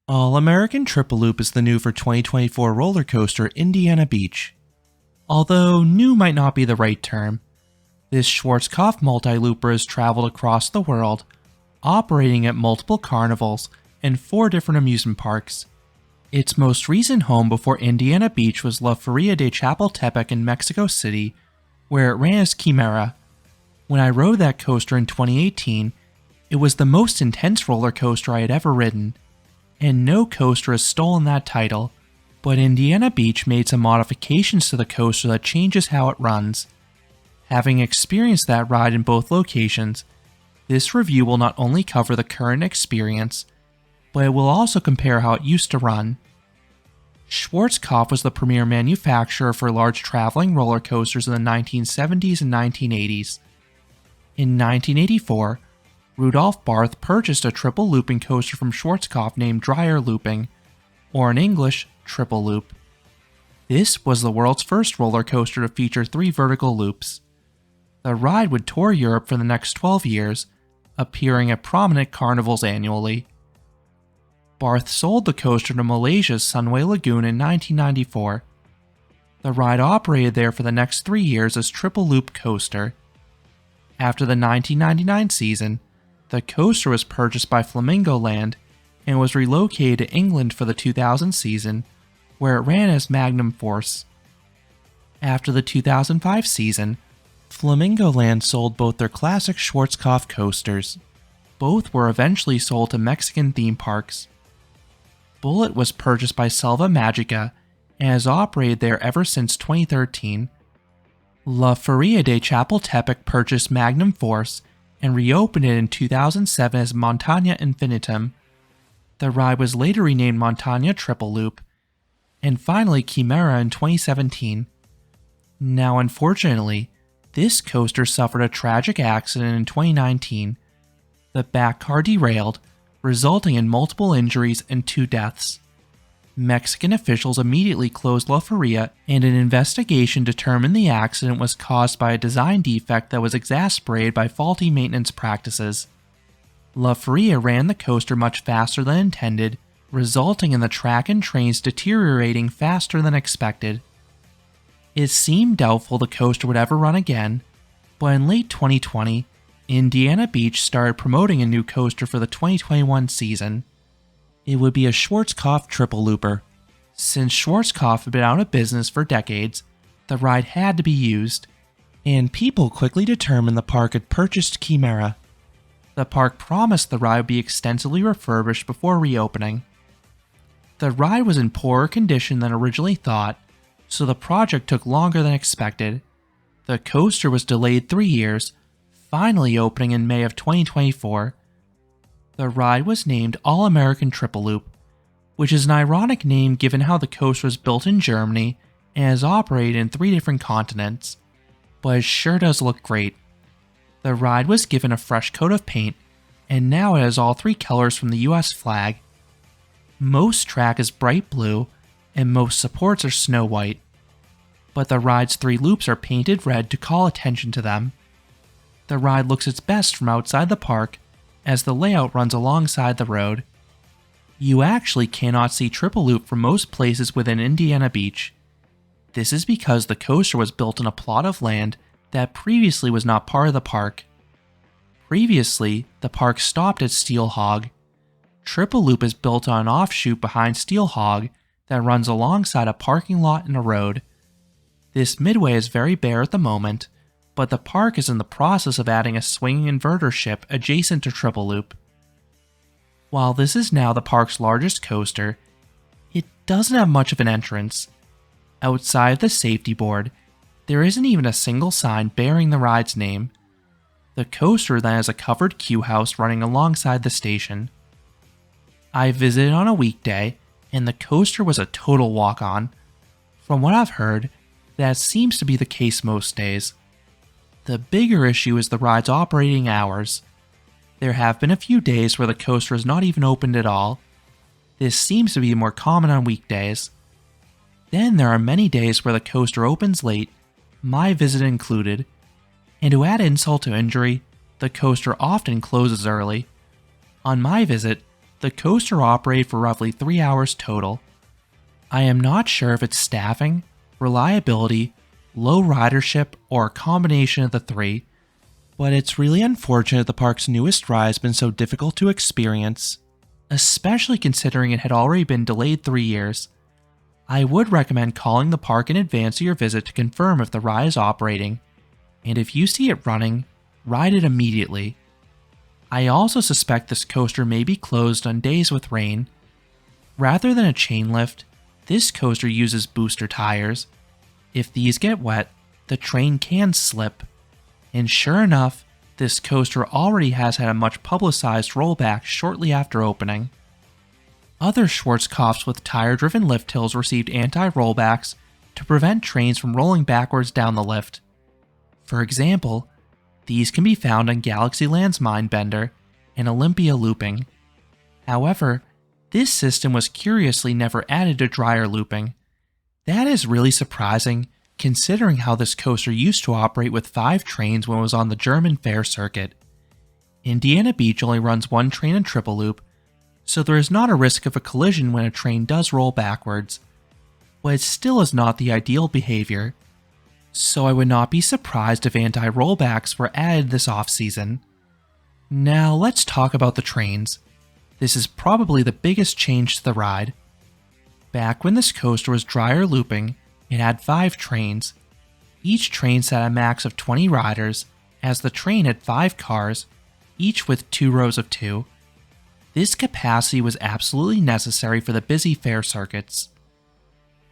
All-American Triple Loop is the new for 2024 roller coaster Indiana Beach. Although new might not be the right term, this Schwarzkopf multi-looper has traveled across the world, operating at multiple carnivals and 4 different amusement parks. Its most recent home before Indiana Beach was La Feria de Chapultepec in Mexico City, where it ran as Quimera. When I rode that coaster in 2018, it was the most intense roller coaster I had ever ridden, and no coaster has stolen that title, but Indiana Beach made some modifications to the coaster that changes how it runs. Having experienced that ride in both locations, this review will not only cover the current experience, but it will also compare how it used to run. Schwarzkopf was the premier manufacturer for large traveling roller coasters in the 1970s and 1980s. In 1984, Rudolf Barth purchased a triple looping coaster from Schwarzkopf named Dreier Looping, or in English, Triple Loop. This was the world's first roller coaster to feature 3 vertical loops. The ride would tour Europe for the next 12 years, appearing at prominent carnivals annually. Barth sold the coaster to Malaysia's Sunway Lagoon in 1994. The ride operated there for the next 3 years as Triple Loop Coaster. After the 1999 season, the coaster was purchased by Flamingo Land and was relocated to England for the 2000 season, where it ran as Magnum Force. After the 2005 season, Flamingo Land sold both their classic Schwarzkopf coasters. Both were eventually sold to Mexican theme parks. Bullet was purchased by Selva Magica and has operated there ever since 2013. La Feria de Chapultepec purchased Magnum Force and reopened it in 2007 as Montaña Infinitum. The ride was later renamed Montaña Triple Loop, and finally Quimera in 2017. Now unfortunately, this coaster suffered a tragic accident in 2019. The back car derailed, resulting in multiple injuries and 2 deaths. Mexican officials immediately closed La Feria, and an investigation determined the accident was caused by a design defect that was exacerbated by faulty maintenance practices. La Feria ran the coaster much faster than intended, resulting in the track and trains deteriorating faster than expected. It seemed doubtful the coaster would ever run again, but in late 2020, Indiana Beach started promoting a new coaster for the 2021 season. It would be a Schwarzkopf Triple Looper. Since Schwarzkopf had been out of business for decades, the ride had to be used, and people quickly determined the park had purchased Quimera. The park promised the ride would be extensively refurbished before reopening. The ride was in poorer condition than originally thought, so the project took longer than expected. The coaster was delayed 3 years, finally opening in May of 2024. The ride was named All-American Triple Loop, which is an ironic name given how the coaster was built in Germany and has operated in 3 different continents, but it sure does look great. The ride was given a fresh coat of paint, and now it has all 3 colors from the US flag. Most track is bright blue, and most supports are snow white, but the ride's 3 loops are painted red to call attention to them. The ride looks its best from outside the park, as the layout runs alongside the road. You actually cannot see Triple Loop from most places within Indiana Beach. This is because the coaster was built on a plot of land that previously was not part of the park. Previously, the park stopped at Steel Hog. Triple Loop is built on an offshoot behind Steel Hog that runs alongside a parking lot and a road. This midway is very bare at the moment, but the park is in the process of adding a swinging inverter ship adjacent to Triple Loop. While this is now the park's largest coaster, it doesn't have much of an entrance. Outside of the safety board, there isn't even a single sign bearing the ride's name. The coaster then has a covered queue house running alongside the station. I visited on a weekday, and the coaster was a total walk-on. From what I've heard, that seems to be the case most days. The bigger issue is the ride's operating hours. There have been a few days where the coaster is not even opened at all. This seems to be more common on weekdays. Then there are many days where the coaster opens late, my visit included, and to add insult to injury, the coaster often closes early. On my visit, the coaster operated for roughly 3 hours total. I am not sure if it's staffing, reliability, low ridership, or a combination of the three, but it's really unfortunate the park's newest ride has been so difficult to experience, especially considering it had already been delayed 3 years. I would recommend calling the park in advance of your visit to confirm if the ride is operating, and if you see it running, ride it immediately. I also suspect this coaster may be closed on days with rain. Rather than a chain lift, this coaster uses booster tires. If these get wet, the train can slip. And sure enough, this coaster already has had a much publicized rollback shortly after opening. Other Schwarzkopfs with tire-driven lift hills received anti-rollbacks to prevent trains from rolling backwards down the lift. For example, these can be found on Galaxyland's Mindbender and Olympia Looping. However, this system was curiously never added to Dreier Looping. That is really surprising, considering how this coaster used to operate with 5 trains when it was on the German fair circuit. Indiana Beach only runs 1 train in triple loop, so there is not a risk of a collision when a train does roll backwards, but it still is not the ideal behavior, so I would not be surprised if anti-rollbacks were added this off-season. Now let's talk about the trains. This is probably the biggest change to the ride. Back when this coaster was Dreier Looping, it had 5 trains. Each train sat a max of 20 riders, as the train had 5 cars, each with 2 rows of 2. This capacity was absolutely necessary for the busy fair circuits.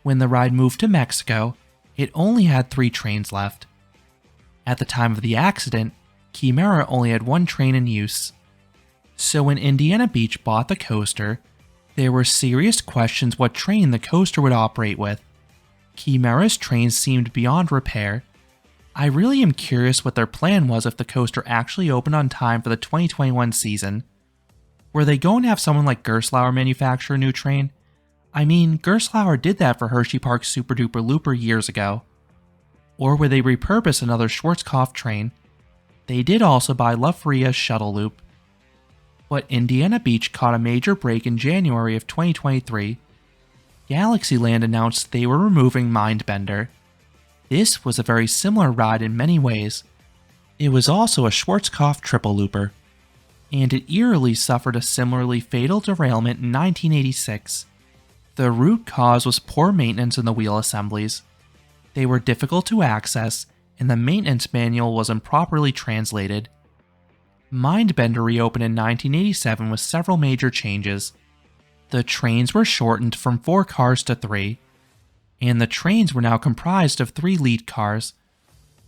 When the ride moved to Mexico, it only had 3 trains left. At the time of the accident, Quimera only had 1 train in use. So when Indiana Beach bought the coaster, there were serious questions what train the coaster would operate with. Quimera's trains seemed beyond repair. I really am curious what their plan was if the coaster actually opened on time for the 2021 season. Were they going to have someone like Gerstlauer manufacture a new train? I mean, Gerstlauer did that for Hershey Park's Super Duper Looper years ago. Or would they repurpose another Schwarzkopf train? They did also buy La Feria's shuttle loop. But Indiana Beach caught a major break in January of 2023. Galaxyland announced they were removing Mindbender. This was a very similar ride in many ways. It was also a Schwarzkopf triple looper, and it eerily suffered a similarly fatal derailment in 1986. The root cause was poor maintenance in the wheel assemblies. They were difficult to access, and the maintenance manual was improperly translated. Mindbender reopened in 1987 with several major changes. The trains were shortened from 4 cars to 3, and the trains were now comprised of 3 lead cars.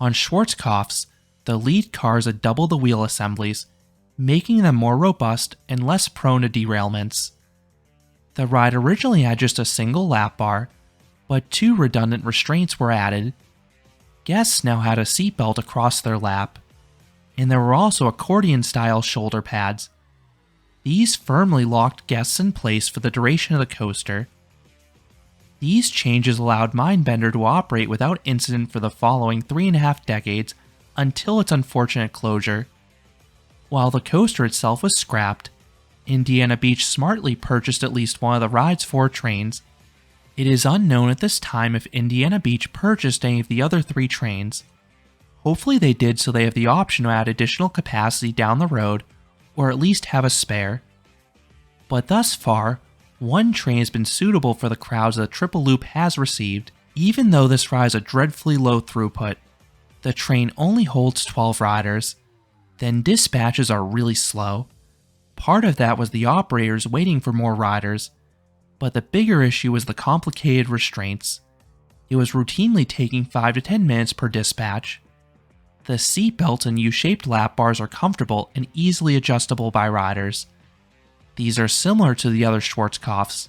On Schwarzkopf's, the lead cars had double the wheel assemblies, making them more robust and less prone to derailments. The ride originally had just a single lap bar, but 2 redundant restraints were added. Guests now had a seatbelt across their lap, and there were also accordion-style shoulder pads. These firmly locked guests in place for the duration of the coaster. These changes allowed Mindbender to operate without incident for the following 3.5 decades until its unfortunate closure. While the coaster itself was scrapped, Indiana Beach smartly purchased at least one of the ride's 4 trains. It is unknown at this time if Indiana Beach purchased any of the other 3 trains. Hopefully they did, so they have the option to add additional capacity down the road, or at least have a spare. But thus far, 1 train has been suitable for the crowds that Triple Loop has received. Even though this ride has a dreadfully low throughput, the train only holds 12 riders. Then dispatches are really slow. Part of that was the operators waiting for more riders, but the bigger issue was the complicated restraints. It was routinely taking 5 to 10 minutes per dispatch. The seatbelts and U-shaped lap bars are comfortable and easily adjustable by riders. These are similar to the other Schwarzkopfs,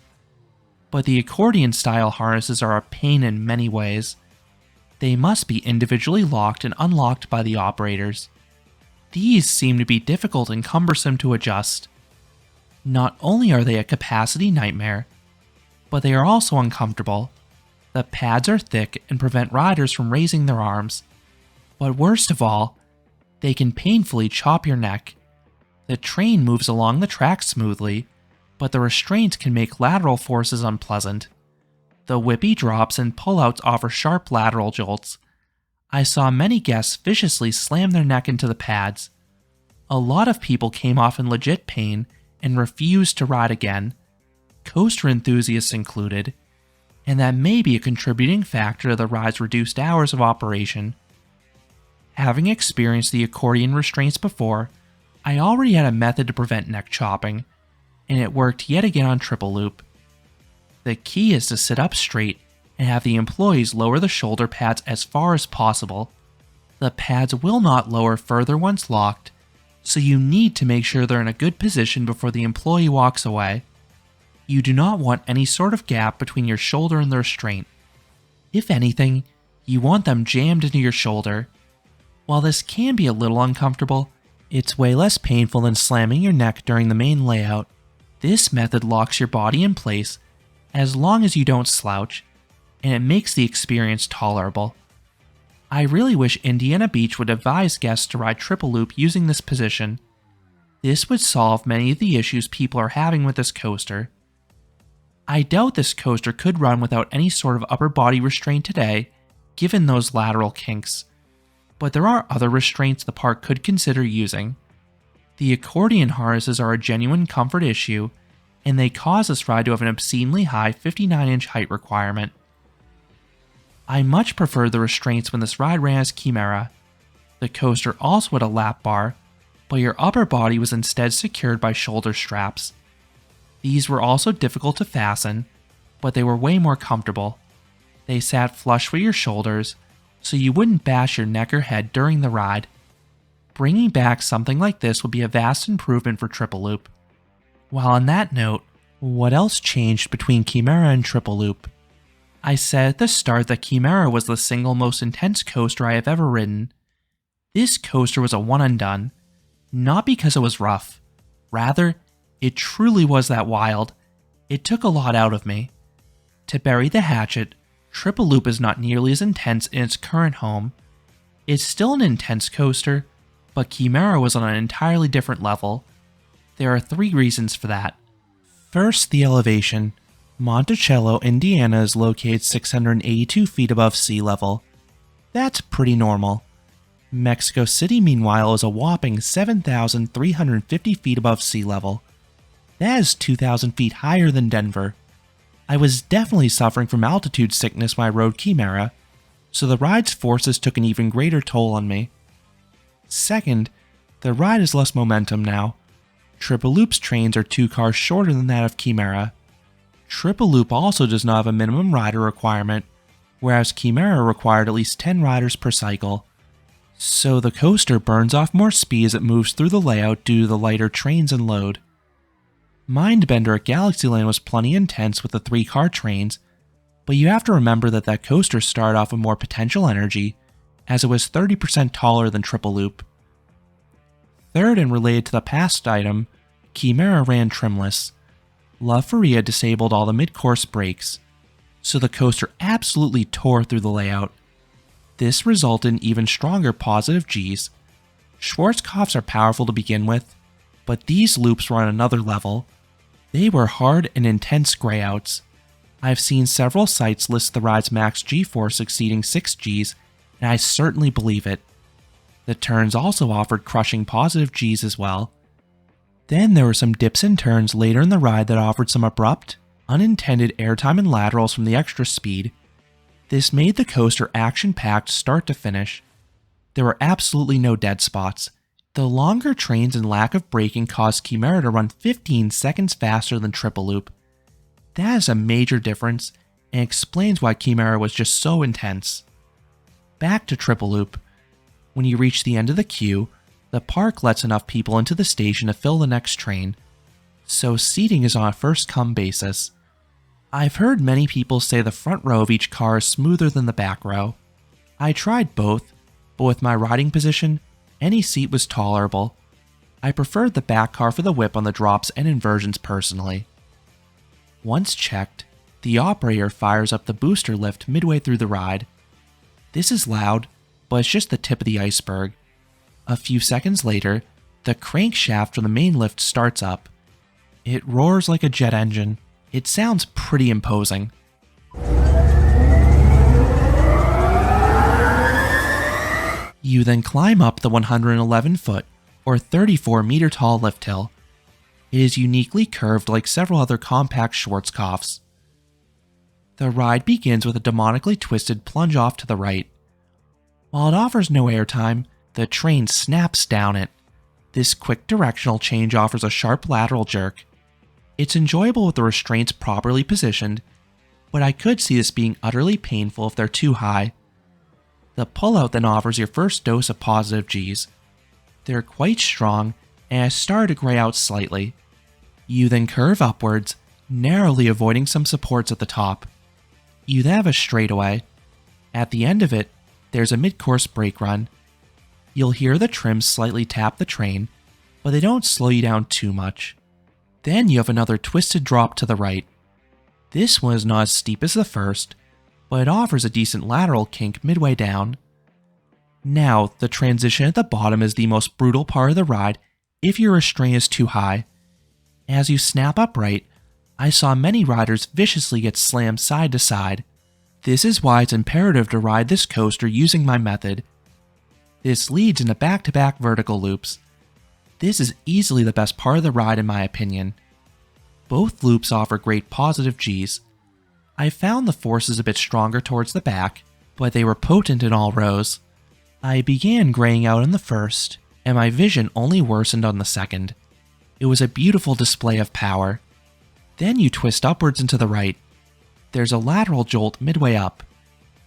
but the accordion-style harnesses are a pain in many ways. They must be individually locked and unlocked by the operators. These seem to be difficult and cumbersome to adjust. Not only are they a capacity nightmare, but they are also uncomfortable. The pads are thick and prevent riders from raising their arms. But worst of all, they can painfully chop your neck. The train moves along the track smoothly, but the restraints can make lateral forces unpleasant. The whippy drops and pullouts offer sharp lateral jolts. I saw many guests viciously slam their neck into the pads. A lot of people came off in legit pain and refused to ride again, coaster enthusiasts included, and that may be a contributing factor to the ride's reduced hours of operation. Having experienced the accordion restraints before, I already had a method to prevent neck chopping, and it worked yet again on Triple Loop. The key is to sit up straight and have the employees lower the shoulder pads as far as possible. The pads will not lower further once locked, so you need to make sure they're in a good position before the employee walks away. You do not want any sort of gap between your shoulder and the restraint. If anything, you want them jammed into your shoulder. While this can be a little uncomfortable, it's way less painful than slamming your neck during the main layout. This method locks your body in place as long as you don't slouch, and it makes the experience tolerable. I really wish Indiana Beach would advise guests to ride Triple Loop using this position. This would solve many of the issues people are having with this coaster. I doubt this coaster could run without any sort of upper body restraint today, given those lateral kinks, but there are other restraints the park could consider using. The accordion harnesses are a genuine comfort issue, and they cause this ride to have an obscenely high 59-inch height requirement. I much preferred the restraints when this ride ran as Quimera. The coaster also had a lap bar, but your upper body was instead secured by shoulder straps. These were also difficult to fasten, but they were way more comfortable. They sat flush with your shoulders, so you wouldn't bash your neck or head during the ride. Bringing back something like this would be a vast improvement for Triple Loop. While on that note, what else changed between Quimera and Triple Loop? I said at the start that Quimera was the single most intense coaster I have ever ridden. This coaster was a one and done, not because it was rough. Rather, it truly was that wild. It took a lot out of me. To bury the hatchet, Triple Loop is not nearly as intense in its current home. It's still an intense coaster, but Quimera was on an entirely different level. There are 3 reasons for that. First, the elevation. Monticello, Indiana is located 682 feet above sea level. That's pretty normal. Mexico City, meanwhile, is a whopping 7,350 feet above sea level. That is 2,000 feet higher than Denver. I was definitely suffering from altitude sickness when I rode Quimera, so the ride's forces took an even greater toll on me. Second, the ride has less momentum now. Triple Loop's trains are 2 cars shorter than that of Quimera. Triple Loop also does not have a minimum rider requirement, whereas Quimera required at least 10 riders per cycle. So the coaster burns off more speed as it moves through the layout due to the lighter trains and load. Mindbender at Galaxyland was plenty intense with the 3-car trains, but you have to remember that that coaster started off with more potential energy, as it was 30% taller than Triple Loop. Third, and related to the past item, Quimera ran trimless. La Feria disabled all the mid-course brakes, so the coaster absolutely tore through the layout. This resulted in even stronger positive Gs. Schwarzkopfs are powerful to begin with, but these loops were on another level. They were hard and intense grayouts. I've seen several sites list the ride's max G-force exceeding 6 Gs, and I certainly believe it. The turns also offered crushing positive Gs as well. Then there were some dips and turns later in the ride that offered some abrupt, unintended airtime and laterals from the extra speed. This made the coaster action-packed start to finish. There were absolutely no dead spots. The longer trains and lack of braking caused Quimera to run 15 seconds faster than Triple Loop. That is a major difference and explains why Quimera was just so intense. Back to Triple Loop. When you reach the end of the queue, the park lets enough people into the station to fill the next train, so seating is on a first-come basis. I've heard many people say the front row of each car is smoother than the back row. I tried both, but with my riding position, any seat was tolerable. I preferred the back car for the whip on the drops and inversions personally. Once checked, the operator fires up the booster lift midway through the ride. This is loud, but it's just the tip of the iceberg. A few seconds later, the crankshaft for the main lift starts up. It roars like a jet engine. It sounds pretty imposing. You then climb up the 111-foot or 34-meter tall lift hill. It is uniquely curved like several other compact Schwarzkopfs. The ride begins with a demonically twisted plunge off to the right. While it offers no airtime, the train snaps down it. This quick directional change offers a sharp lateral jerk. It's enjoyable with the restraints properly positioned, but I could see this being utterly painful if they're too high. The pullout then offers your first dose of positive Gs. They're quite strong and have started to gray out slightly. You then curve upwards, narrowly avoiding some supports at the top. You then have a straightaway. At the end of it, there's a mid-course brake run. You'll hear the trims slightly tap the train, but they don't slow you down too much. Then you have another twisted drop to the right. This one is not as steep as the first, but it offers a decent lateral kink midway down. Now, the transition at the bottom is the most brutal part of the ride if your restraint is too high. As you snap upright, I saw many riders viciously get slammed side to side. This is why it's imperative to ride this coaster using my method. This leads into back-to-back vertical loops. This is easily the best part of the ride in my opinion. Both loops offer great positive Gs. I found the forces a bit stronger towards the back, but they were potent in all rows. I began graying out in the first, and my vision only worsened on the second. It was a beautiful display of power. Then you twist upwards and to the right. There's a lateral jolt midway up.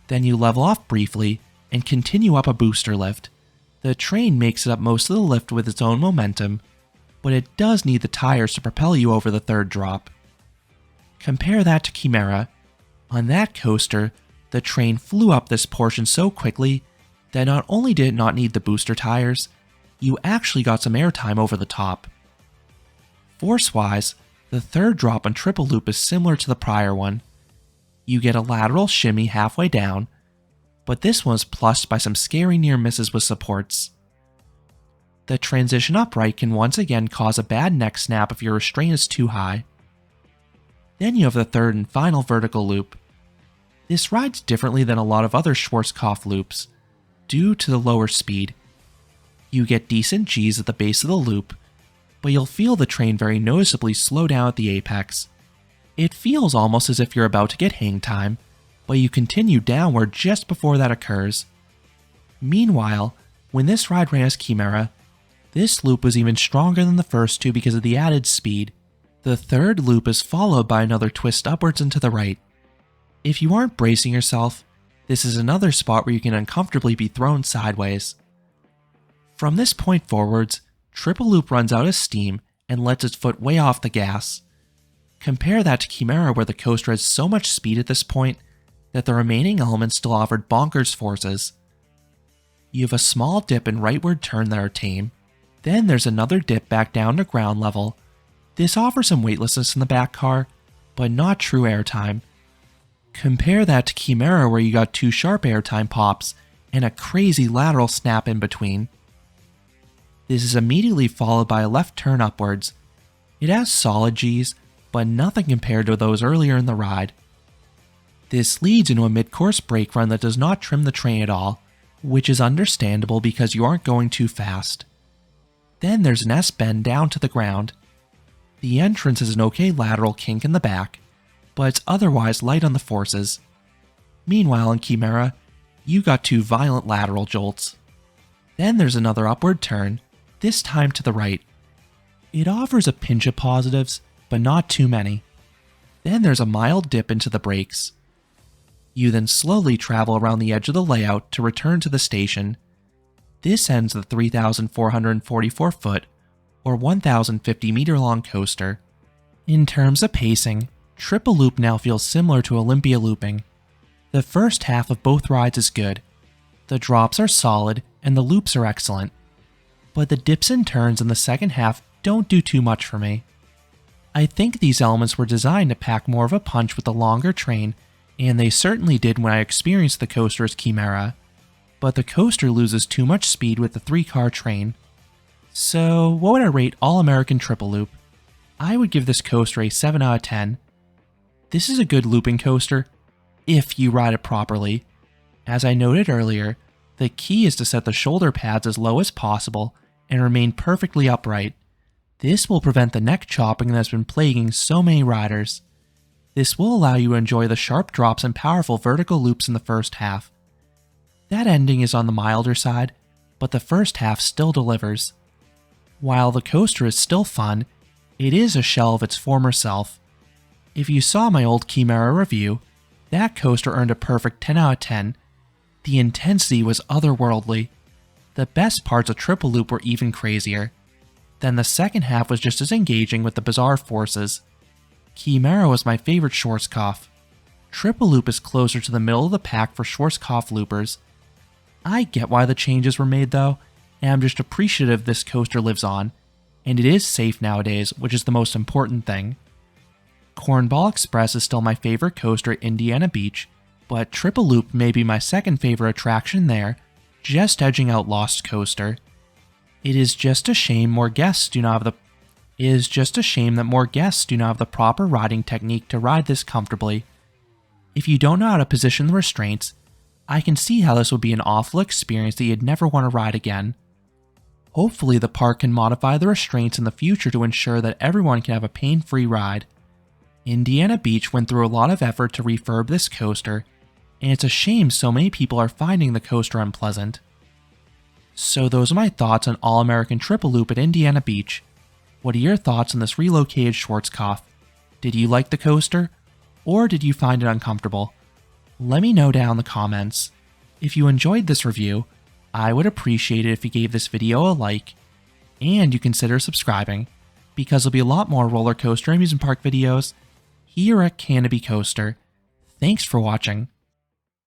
Then you level off briefly and continue up a booster lift. The train makes it up most of the lift with its own momentum, but it does need the tires to propel you over the third drop. Compare that to Quimera. On that coaster, the train flew up this portion so quickly that not only did it not need the booster tires, you actually got some airtime over the top. Force-wise, the third drop on triple loop is similar to the prior one. You get a lateral shimmy halfway down, but this one is plussed by some scary near misses with supports. The transition upright can once again cause a bad neck snap if your restraint is too high. Then you have the third and final vertical loop. This rides differently than a lot of other Schwarzkopf loops, due to the lower speed. You get decent Gs at the base of the loop, but you'll feel the train very noticeably slow down at the apex. It feels almost as if you're about to get hang time, but you continue downward just before that occurs. Meanwhile, when this ride ran as Quimera, this loop was even stronger than the first two because of the added speed. The third loop is followed by another twist upwards and to the right. If you aren't bracing yourself, this is another spot where you can uncomfortably be thrown sideways. From this point forwards, triple loop runs out of steam and lets its foot way off the gas. Compare that to Quimera where the coaster has so much speed at this point that the remaining elements still offered bonkers forces. You have a small dip and rightward turn that are tame. Then there's another dip back down to ground level. This offers some weightlessness in the back car, but not true airtime. Compare that to Quimera where you got two sharp airtime pops and a crazy lateral snap in between. This is immediately followed by a left turn upwards. It has solid Gs, but nothing compared to those earlier in the ride. This leads into a mid-course brake run that does not trim the train at all, which is understandable because you aren't going too fast. Then there's an S-bend down to the ground. The entrance has an okay lateral kink in the back, but it's otherwise light on the forces. Meanwhile in Quimera, you got two violent lateral jolts. Then there's another upward turn, this time to the right. It offers a pinch of positives, but not too many. Then there's a mild dip into the brakes. You then slowly travel around the edge of the layout to return to the station. This ends the 3,444 foot, or 1,050 meter long coaster. In terms of pacing, triple loop now feels similar to Olympia looping. The first half of both rides is good. The drops are solid and the loops are excellent. But the dips and turns in the second half don't do too much for me. I think these elements were designed to pack more of a punch with the longer train, and they certainly did when I experienced the coaster as Quimera. But the coaster loses too much speed with the 3-car train. So what would I rate All American Triple Loop? I would give this coaster a 7 out of 10. This is a good looping coaster, if you ride it properly. As I noted earlier, the key is to set the shoulder pads as low as possible and remain perfectly upright. This will prevent the neck chopping that has been plaguing so many riders. This will allow you to enjoy the sharp drops and powerful vertical loops in the first half. That ending is on the milder side, but the first half still delivers. While the coaster is still fun, it is a shell of its former self. If you saw my old Quimera review, that coaster earned a perfect 10 out of 10. The intensity was otherworldly. The best parts of Triple Loop were even crazier. Then the second half was just as engaging with the bizarre forces. Quimera was my favorite Schwarzkopf. Triple Loop is closer to the middle of the pack for Schwarzkopf loopers. I get why the changes were made though, and I'm just appreciative this coaster lives on, and it is safe nowadays, which is the most important thing. Cornball Express is still my favorite coaster at Indiana Beach, but Triple Loop may be my second favorite attraction there, just edging out Lost Coaster. It is just a shame that more guests do not have the proper riding technique to ride this comfortably. If you don't know how to position the restraints, I can see how this would be an awful experience that you'd never want to ride again. Hopefully the park can modify the restraints in the future to ensure that everyone can have a pain-free ride. Indiana Beach went through a lot of effort to refurb this coaster, and it's a shame so many people are finding the coaster unpleasant. So those are my thoughts on All-American Triple Loop at Indiana Beach. What are your thoughts on this relocated Schwarzkopf? Did you like the coaster, or did you find it uncomfortable? Let me know down in the comments. If you enjoyed this review, I would appreciate it if you gave this video a like, and you consider subscribing, because there'll be a lot more roller coaster amusement park videos here at Canopy Coaster. Thanks for watching.